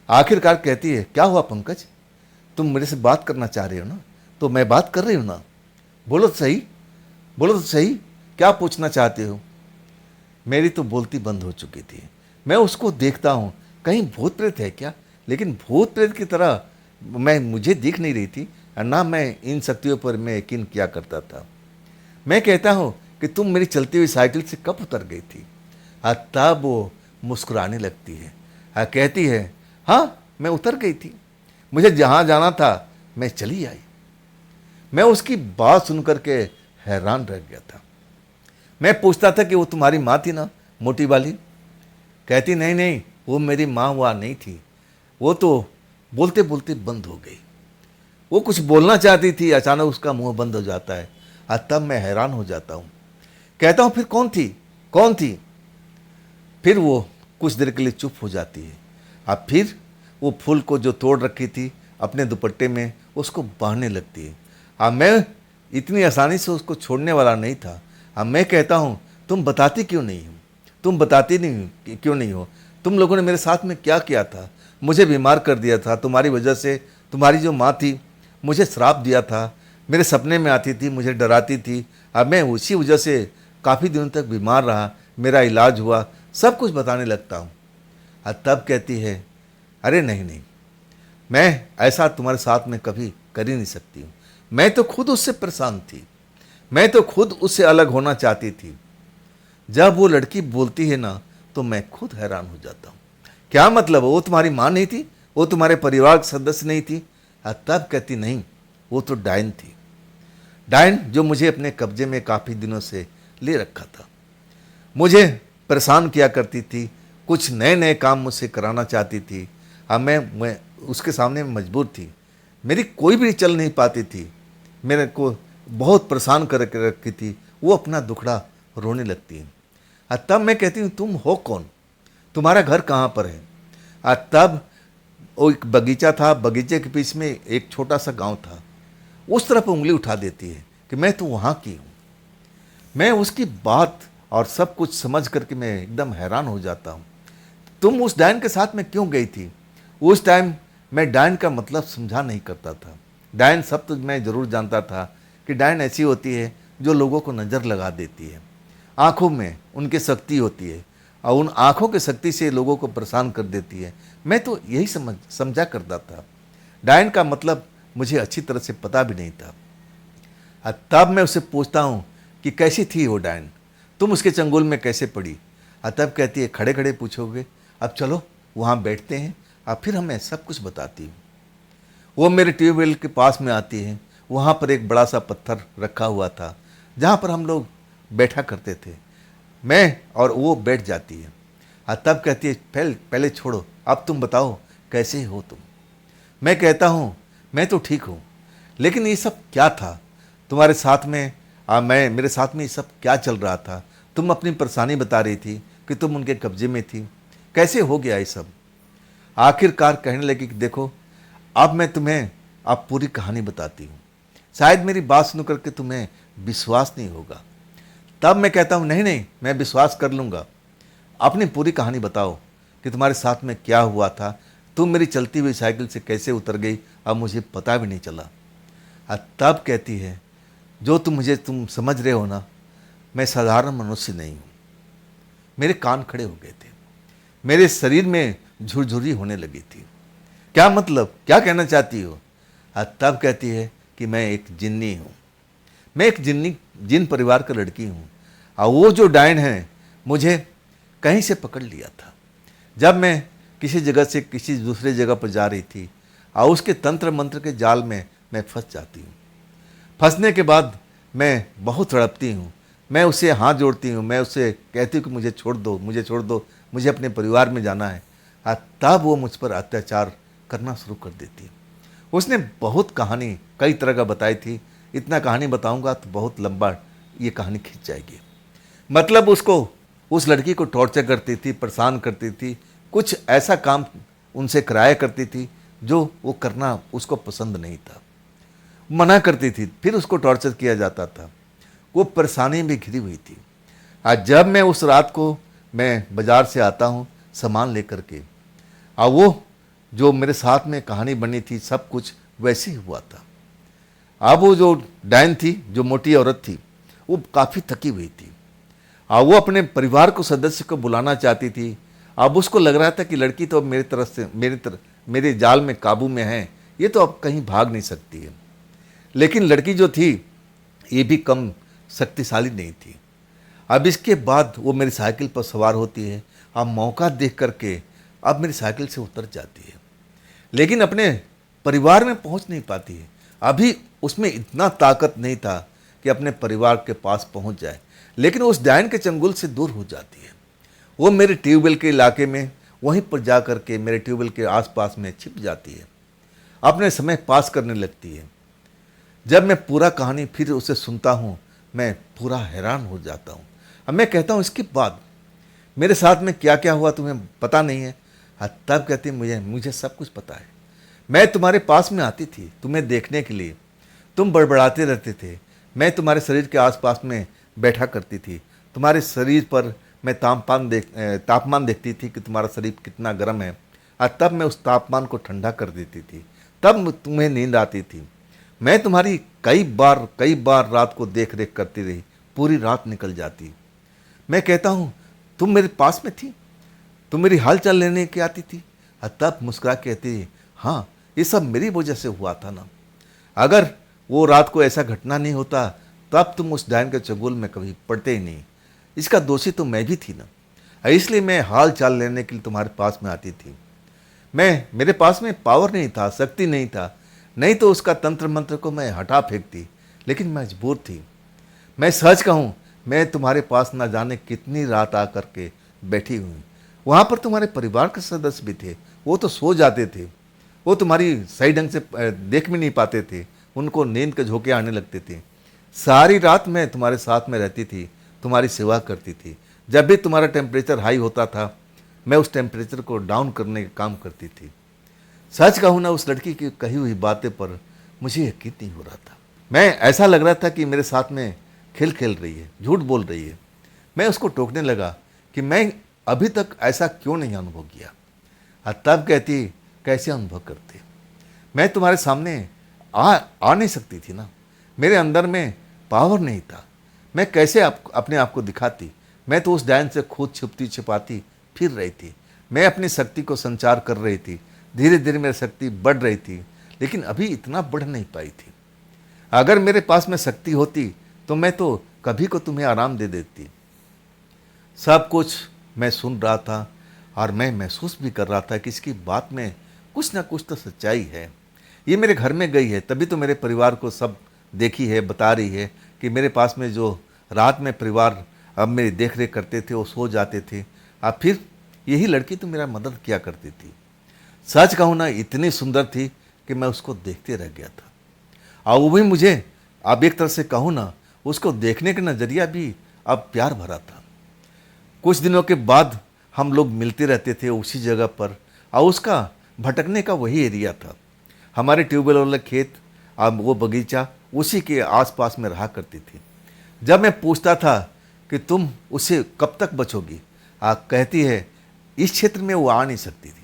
आखिरकार कहती है, क्या हुआ पंकज, तुम मेरे से बात करना चाह रहे हो ना? तो मैं बात कर रही हूँ ना, बोलो तो सही, बोलो तो सही, क्या पूछना चाहते हो? मेरी तो बोलती बंद हो चुकी थी। मैं उसको देखता हूँ, कहीं भूत प्रेत है क्या? लेकिन भूत प्रेत की तरह मुझे दिख नहीं रही थी, और ना मैं इन शक्तियों पर मैं यकीन किया करता था। मैं कहता हूँ कि तुम मेरी चलती हुई साइकिल से कब उतर गई थी? तब वो मुस्कुराने लगती है, कहती है, हाँ मैं उतर गई थी, मुझे जहाँ जाना था मैं चली आई। मैं उसकी बात सुनकर के हैरान रह गया था। मैं पूछता था कि वो तुम्हारी माँ थी ना, मोटी वाली? कहती, नहीं नहीं, वो मेरी माँ वहाँ नहीं थी। वो तो बोलते बोलते बंद हो गई। वो कुछ बोलना चाहती थी, अचानक उसका मुंह बंद हो जाता है। तब मैं हैरान हो जाता हूँ। कहता हूँ, फिर कौन थी, कौन थी? फिर वो कुछ देर के लिए चुप हो जाती है। अब फिर वो फूल को जो तोड़ रखी थी अपने दुपट्टे में, उसको बांधने लगती है। अब मैं इतनी आसानी से उसको छोड़ने वाला नहीं था। अब मैं कहता हूँ, तुम बताती क्यों नहीं हो? तुम बताती नहीं क्यों नहीं हो? तुम लोगों ने मेरे साथ में क्या किया था? मुझे बीमार कर दिया था तुम्हारी वजह से। तुम्हारी जो माँ थी मुझे श्राप दिया था, मेरे सपने में आती थी, मुझे डराती थी। अब मैं उसी वजह से काफ़ी दिनों तक बीमार रहा, मेरा इलाज हुआ, सब कुछ बताने लगता हूँ। तब कहती है, अरे नहीं नहीं, मैं ऐसा तुम्हारे साथ में कभी कर ही नहीं सकती हूँ। मैं तो खुद उससे परेशान थी, मैं तो खुद उससे अलग होना चाहती थी। जब वो लड़की बोलती है ना, तो मैं खुद हैरान हो जाता हूँ। क्या मतलब? वो तुम्हारी माँ नहीं थी? वो तुम्हारे परिवार का सदस्य नहीं थी? तब कहती, नहीं, वो तो डायन थी। डायन जो मुझे अपने कब्जे में काफ़ी दिनों से ले रखा था, मुझे परेशान किया करती थी, कुछ नए नए काम मुझसे कराना चाहती थी। अब मैं उसके सामने मजबूर थी, मेरी कोई भी चल नहीं पाती थी, मेरे को बहुत परेशान कर रखी थी। वो अपना दुखड़ा रोने लगती है। तब मैं कहती हूँ, तुम हो कौन? तुम्हारा घर कहाँ पर है? तब वो एक बगीचा था, बगीचे के बीच में एक छोटा सा गांव था। उस तरफ उंगली उठा देती है कि मैं तो वहाँ की हूँ। मैं उसकी बात और सब कुछ समझ करके मैं एकदम हैरान हो जाता हूँ। तुम उस डायन के साथ में क्यों गई थी? उस टाइम मैं डायन का मतलब समझा नहीं करता था। डायन सब तो मैं ज़रूर जानता था कि डायन ऐसी होती है जो लोगों को नज़र लगा देती है, आँखों में उनकी शक्ति होती है और उन आँखों की शक्ति से लोगों को परेशान कर देती है। मैं तो यही समझा करता था। डायन का मतलब मुझे अच्छी तरह से पता भी नहीं था। तब मैं उससे पूछता हूँ कि कैसी थी वो डायन, तुम उसके चंगुल में कैसे पड़ी? तब कहती है, खड़े खड़े पूछोगे? अब चलो वहाँ बैठते हैं, अब फिर हमें सब कुछ बताती हूँ। वो मेरे ट्यूबवेल के पास में आती है। वहाँ पर एक बड़ा सा पत्थर रखा हुआ था जहाँ पर हम लोग बैठा करते थे। मैं और वो बैठ जाती है। तब कहती है, पहले छोड़ो, अब तुम बताओ कैसे हो तुम? मैं कहता हूँ, मैं तो ठीक हूँ, लेकिन ये सब क्या था तुम्हारे साथ में? मेरे साथ में ये सब क्या चल रहा था? तुम अपनी परेशानी बता रही थी कि तुम उनके कब्जे में थी, कैसे हो गया ये सब? आखिरकार कहने लगी कि देखो, अब मैं तुम्हें अब पूरी कहानी बताती हूँ, शायद मेरी बात सुन करके तुम्हें विश्वास नहीं होगा। तब मैं कहता हूँ, नहीं नहीं, मैं विश्वास कर लूँगा, अपनी पूरी कहानी बताओ कि तुम्हारे साथ में क्या हुआ था, तुम मेरी चलती हुई साइकिल से कैसे उतर गई, अब मुझे पता भी नहीं चला। तब कहती है, जो तुम समझ रहे हो ना, मैं साधारण मनुष्य नहीं हूँ। मेरे कान खड़े हो गए थे, मेरे शरीर में झुरझुरी होने लगी थी। क्या मतलब, क्या कहना चाहती हो? तब कहती है कि मैं एक जिन्नी हूँ, मैं एक जिन परिवार का लड़की हूँ, और वो जो डायन है मुझे कहीं से पकड़ लिया था जब मैं किसी जगह से किसी दूसरे जगह पर जा रही थी, और उसके तंत्र मंत्र के जाल में मैं फंस जाती हूँ। फंसने के बाद मैं बहुत तड़पती हूँ, मैं उससे हाथ जोड़ती हूँ, मैं उससे कहती हूँ कि मुझे छोड़ दो, मुझे छोड़ दो, मुझे अपने परिवार में जाना है, तब वो मुझ पर अत्याचार करना शुरू कर देती है। उसने बहुत कहानी कई तरह का बताई थी। इतना कहानी बताऊंगा तो बहुत लंबा ये कहानी खिंच जाएगी। मतलब उसको, उस लड़की को टॉर्चर करती थी, परेशान करती थी, कुछ ऐसा काम उनसे कराया करती थी जो वो करना उसको पसंद नहीं था, मना करती थी, फिर उसको टॉर्चर किया जाता था। वो परेशानी में घिरी हुई थी। आज जब मैं उस रात को मैं बाज़ार से आता हूँ सामान लेकर के, और वो जो मेरे साथ में कहानी बनी थी सब कुछ वैसे ही हुआ था। अब वो जो डायन थी, जो मोटी औरत थी, वो काफ़ी थकी हुई थी, और वो अपने परिवार को सदस्य को बुलाना चाहती थी। अब उसको लग रहा था कि लड़की तो अब मेरी तरफ से मेरे जाल में काबू में है, ये तो अब कहीं भाग नहीं सकती है। लेकिन लड़की जो थी ये भी कम शक्तिशाली नहीं थी। अब इसके बाद वो मेरी साइकिल पर सवार होती है, अब मौका देख करके अब मेरी साइकिल से उतर जाती है, लेकिन अपने परिवार में पहुंच नहीं पाती है। अभी उसमें इतना ताकत नहीं था कि अपने परिवार के पास पहुंच जाए, लेकिन उस डायन के चंगुल से दूर हो जाती है। वो मेरे ट्यूबवेल के इलाके में वहीं पर जा कर के मेरे ट्यूबवेल के आसपास में छिप जाती है, अपने समय पास करने लगती है। जब मैं पूरा कहानी फिर उसे सुनता हूँ, मैं पूरा हैरान हो जाता हूँ। अब मैं कहता हूँ इसके बाद मेरे साथ में क्या क्या हुआ तुम्हें पता नहीं है? तब कहती मुझे सब कुछ पता है। मैं तुम्हारे पास में आती थी तुम्हें देखने के लिए, तुम बड़बड़ाते रहते थे, मैं तुम्हारे शरीर के आसपास में बैठा करती थी, तुम्हारे शरीर पर मैं तापमान देखती थी कि तुम्हारा शरीर कितना गर्म है, और तब मैं उस तापमान को ठंडा कर देती थी, तब तुम्हें नींद आती थी। मैं तुम्हारी कई बार रात को देख रेख करती रही, पूरी रात निकल जाती। मैं कहता हूँ तुम मेरे पास में थी, तुम मेरी हाल चाल लेने के आती थी, और तब मुस्कुरा कहती, हाँ ये सब मेरी वजह से हुआ था ना, अगर वो रात को ऐसा घटना नहीं होता तब तुम उस डायन के चंगुल में कभी पड़ते ही नहीं, इसका दोषी तो मैं भी थी ना, इसलिए मैं हाल चाल लेने के लिए तुम्हारे पास में आती थी। मेरे पास में पावर नहीं था, शक्ति नहीं था, नहीं तो उसका तंत्र मंत्र को मैं हटा फेंकती, लेकिन मैं मजबूर थी। मैं सच कहूँ, मैं तुम्हारे पास ना जाने कितनी रात आ करके बैठी हुई। वहाँ पर तुम्हारे परिवार के सदस्य भी थे, वो तो सो जाते थे, वो तुम्हारी सही ढंग से देख भी नहीं पाते थे, उनको नींद के झोंके आने लगते थे। सारी रात मैं तुम्हारे साथ में रहती थी, तुम्हारी सेवा करती थी। जब भी तुम्हारा टेम्परेचर हाई होता था, मैं उस टेम्परेचर को डाउन करने का काम करती थी। सच कहूँ ना, उस लड़की की कही हुई बातें पर मुझे यकीन नहीं हो रहा था। मैं ऐसा लग रहा था कि मेरे साथ में खेल खेल रही है, झूठ बोल रही है। मैं उसको टोकने लगा कि मैं अभी तक ऐसा क्यों नहीं अनुभव किया। तब कहती, कैसे अनुभव करते, मैं तुम्हारे सामने आ नहीं सकती थी ना, मेरे अंदर में पावर नहीं था, मैं कैसे अपने आप को दिखाती। मैं तो उस डायन से खुद छुपती छिपाती फिर रही थी। मैं अपनी शक्ति को संचार कर रही थी, धीरे धीरे मेरी शक्ति बढ़ रही थी, लेकिन अभी इतना बढ़ नहीं पाई थी। अगर मेरे पास में शक्ति होती तो मैं तो कभी को तुम्हें आराम दे देती। सब कुछ मैं सुन रहा था और मैं महसूस भी कर रहा था कि इसकी बात में कुछ ना कुछ तो सच्चाई है। ये मेरे घर में गई है, तभी तो मेरे परिवार को सब देखी है, बता रही है कि मेरे पास में जो रात में परिवार अब मेरी देख रेख करते थे वो सो जाते थे, अब फिर यही लड़की तो मेरा मदद किया करती थी। सच कहूँ ना, इतनी सुंदर थी कि मैं उसको देखते रह गया था, और वो भी मुझे, अब एक तरह से कहूँ ना, उसको देखने का नज़रिया भी अब प्यार भरा था। कुछ दिनों के बाद हम लोग मिलते रहते थे उसी जगह पर, और उसका भटकने का वही एरिया था। हमारे ट्यूबवेल वाला खेत, अब वो बगीचा उसी के आसपास में रहा करती थी। जब मैं पूछता था कि तुम उससे कब तक बचोगी, कहती है इस क्षेत्र में वो आ नहीं सकती थी,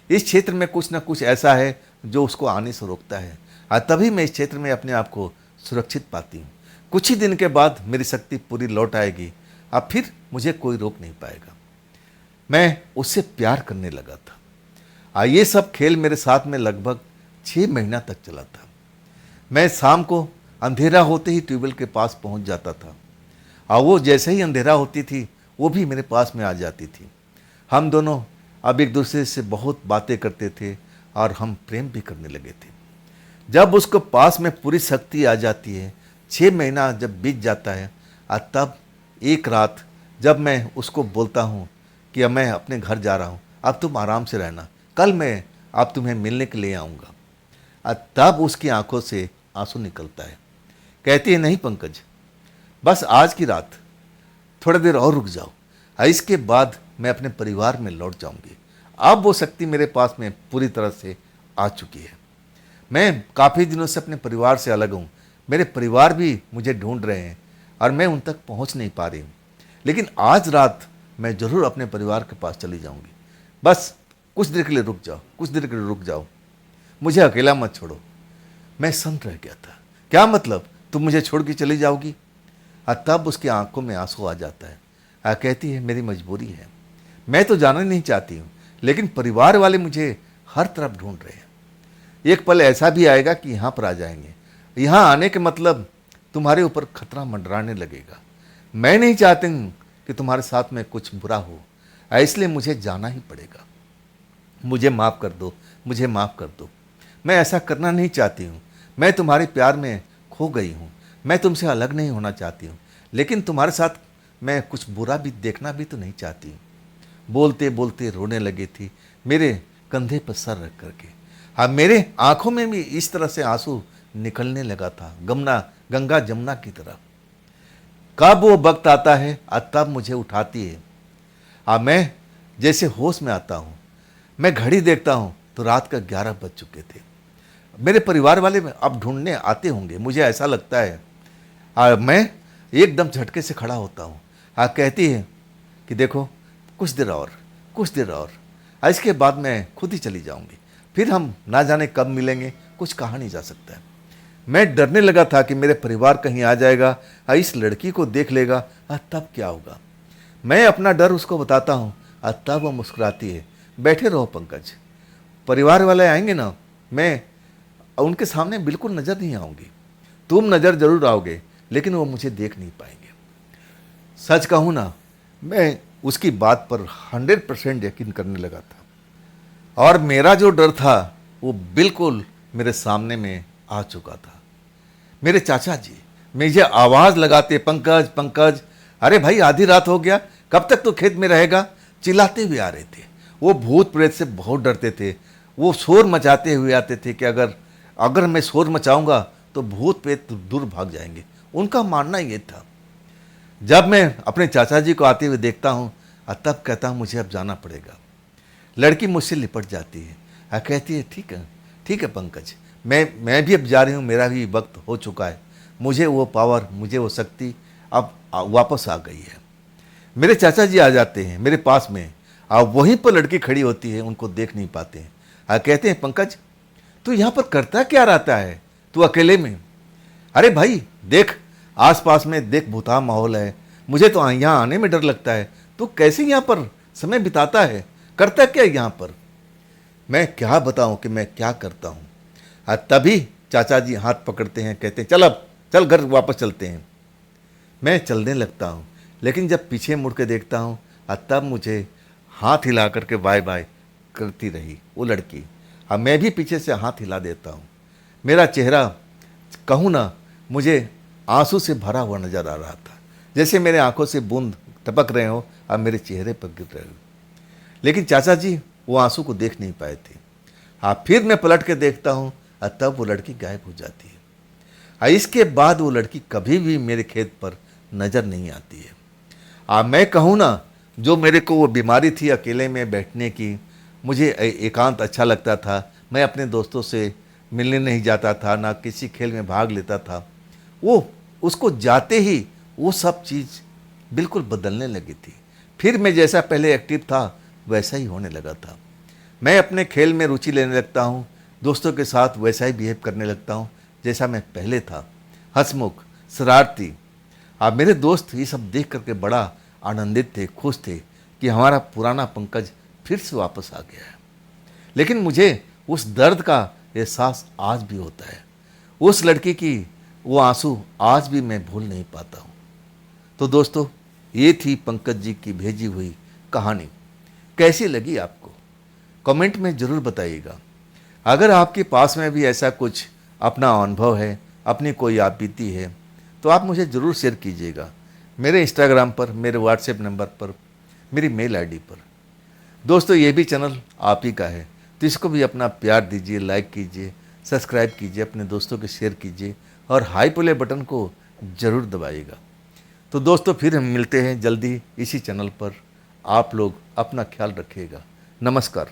इस क्षेत्र में कुछ ना कुछ ऐसा है जो उसको आने से रोकता है, तभी मैं इस क्षेत्र में अपने आप को सुरक्षित पाती हूँ। कुछ ही दिन के बाद मेरी शक्ति पूरी लौट आएगी, अब फिर मुझे कोई रोक नहीं पाएगा। मैं उससे प्यार करने लगा था। ये सब खेल मेरे साथ में लगभग 6 महीना तक चला था। मैं शाम को अंधेरा होते ही ट्यूबवेल के पास पहुंच जाता था, और वो जैसे ही अंधेरा होती थी वो भी मेरे पास में आ जाती थी। हम दोनों अब एक दूसरे से बहुत बातें करते थे और हम प्रेम भी करने लगे थे। जब उसको पास में पूरी शक्ति आ जाती है, 6 महीना जब बीत जाता है, तब एक रात जब मैं उसको बोलता हूँ कि अब मैं अपने घर जा रहा हूँ, अब तुम आराम से रहना, कल मैं अब तुम्हें मिलने के लिए आऊँगा। तब उसकी आंखों से आंसू निकलता है। कहती है, नहीं पंकज, बस आज की रात थोड़ा देर और रुक जाओ, इसके बाद मैं अपने परिवार में लौट जाऊंगी। अब वो शक्ति मेरे पास में पूरी तरह से आ चुकी है। मैं काफ़ी दिनों से अपने परिवार से अलग हूँ, मेरे परिवार भी मुझे ढूंढ रहे हैं और मैं उन तक पहुँच नहीं पा रही हूँ। लेकिन आज रात मैं ज़रूर अपने परिवार के पास चली जाऊँगी। बस कुछ देर के लिए रुक जाओ, कुछ देर के लिए रुक जाओ, मुझे अकेला मत छोड़ो। मैं सन्न रह गया था। क्या मतलब, तुम मुझे छोड़ के चली जाओगी? तब उसकी आंखों में आंसू आ जाता है। कहती है, मेरी मजबूरी है, मैं तो जाना नहीं चाहती हूँ, लेकिन परिवार वाले मुझे हर तरफ ढूंढ रहे हैं। एक पल ऐसा भी आएगा कि यहाँ पर आ जाएंगे। यहाँ आने के मतलब तुम्हारे ऊपर खतरा मंडराने लगेगा। मैं नहीं चाहती हूँ कि तुम्हारे साथ में कुछ बुरा हो, इसलिए मुझे जाना ही पड़ेगा। मुझे माफ़ कर दो, मुझे माफ़ कर दो। मैं ऐसा करना नहीं चाहती हूँ। मैं तुम्हारे प्यार में खो गई हूँ। मैं तुमसे अलग नहीं होना चाहती हूँ, लेकिन तुम्हारे साथ मैं कुछ बुरा भी देखना भी तो नहीं चाहती हूँ। बोलते बोलते रोने लगी थी, मेरे कंधे पर सर रख करके। हाँ, मेरे आंखों में भी इस तरह से आंसू निकलने लगा था, गंगा जमुना की तरह। कब वो वक्त आता है तब मुझे उठाती है। मैं जैसे होश में आता हूँ, मैं घड़ी देखता हूँ तो रात का 11 बज चुके थे। मेरे परिवार वाले अब ढूंढने आते होंगे, मुझे ऐसा लगता है। मैं एकदम झटके से खड़ा होता हूँ। कहती है कि देखो, कुछ देर और, कुछ देर और, इसके बाद मैं खुद ही चली जाऊँगी, फिर हम ना जाने कब मिलेंगे, कुछ कहा नहीं जा सकता है। मैं डरने लगा था कि मेरे परिवार कहीं आ जाएगा, इस लड़की को देख लेगा, तब क्या होगा। मैं अपना डर उसको बताता हूँ, तब वो मुस्कुराती है। बैठे रहो पंकज, परिवार वाले आएंगे ना, मैं उनके सामने बिल्कुल नज़र नहीं आऊँगी। तुम नज़र जरूर आओगे, लेकिन वो मुझे देख नहीं पाएंगे। सच कहूँ ना, मैं उसकी बात पर 100% यकीन करने लगा था, और मेरा जो डर था वो बिल्कुल मेरे सामने में आ चुका था। मेरे चाचा जी मुझे आवाज़ लगाते, पंकज पंकज, अरे भाई आधी रात हो गया, कब तक तो खेत में रहेगा, चिल्लाते हुए आ रहे थे। वो भूत प्रेत से बहुत डरते थे। वो शोर मचाते हुए आते थे कि अगर मैं शोर मचाऊंगा तो भूत प्रेत दूर भाग जाएंगे। उनका मानना ये था। जब मैं अपने चाचा जी को आते हुए देखता हूँ, तब कहता हूँ मुझे अब जाना पड़ेगा। लड़की मुझसे लिपट जाती है, कहती है, ठीक है पंकज, मैं भी अब जा रही हूँ, मेरा भी वक्त हो चुका है। मुझे वो पावर, मुझे वो शक्ति अब वापस आ गई है। मेरे चाचा जी आ जाते हैं मेरे पास में, वहीं पर लड़की खड़ी होती है, उनको देख नहीं पाते हैं। कहते हैं, पंकज तू यहाँ पर करता क्या रहता है, तू अकेले में? अरे भाई देख, आसपास में देख, भूता माहौल है, मुझे तो यहाँ आने में डर लगता है। तू कैसे यहाँ पर समय बिताता है, करता क्या यहाँ पर? मैं क्या बताऊँ कि मैं क्या करता हूँ। तभी चाचा जी हाथ पकड़ते हैं, कहते हैं, चल अब चल घर वापस चलते हैं। मैं चलने लगता हूँ, लेकिन जब पीछे मुड़ के देखता हूँ, तब मुझे हाथ हिला करके बाय बाय करती रही वो लड़की। अब मैं भी पीछे से हाथ हिला देता हूँ। मेरा चेहरा, कहूँ ना, मुझे आंसू से भरा हुआ नजर आ रहा था, जैसे मेरे आंखों से बूंद टपक रहे हो अब मेरे चेहरे पर गिर रहे हो। लेकिन चाचा जी वो आंसू को देख नहीं पाए थे। फिर मैं पलट के देखता हूँ, तब वो लड़की गायब हो जाती है। इसके बाद वो लड़की कभी भी मेरे खेत पर नज़र नहीं आती है। मैं कहूँ ना, जो मेरे को वो बीमारी थी अकेले में बैठने की, मुझे एकांत अच्छा लगता था, मैं अपने दोस्तों से मिलने नहीं जाता था, ना किसी खेल में भाग लेता था। वो उसको जाते ही वो सब चीज़ बिल्कुल बदलने लगी थी। फिर मैं जैसा पहले एक्टिव था वैसा ही होने लगा था। मैं अपने खेल में रुचि लेने लगता हूँ, दोस्तों के साथ वैसा ही बिहेव करने लगता हूँ जैसा मैं पहले था, हंसमुख, शरारती। मेरे दोस्त ये सब देख करके बड़ा आनंदित थे, खुश थे कि हमारा पुराना पंकज फिर से वापस आ गया है। लेकिन मुझे उस दर्द का एहसास आज भी होता है। उस लड़की की वो आंसू आज भी मैं भूल नहीं पाता हूँ। तो दोस्तों, ये थी पंकज जी की भेजी हुई कहानी। कैसी लगी आपको? कमेंट में ज़रूर बताइएगा। अगर आपके पास में भी ऐसा कुछ अपना अनुभव है, अपनी कोई आप बीती है, तो आप मुझे ज़रूर शेयर कीजिएगा। मेरे इंस्टाग्राम पर, मेरे व्हाट्सएप नंबर पर मेरी मेल आईडी पर। दोस्तों ये भी चैनल आप ही का है, तो इसको भी अपना प्यार दीजिए, लाइक कीजिए, सब्सक्राइब कीजिए, अपने दोस्तों के शेयर कीजिए और हाई प्ले बटन को ज़रूर दबाइएगा। तो दोस्तों फिर हम मिलते हैं जल्दी इसी चैनल पर। आप लोग अपना ख्याल रखिएगा। नमस्कार।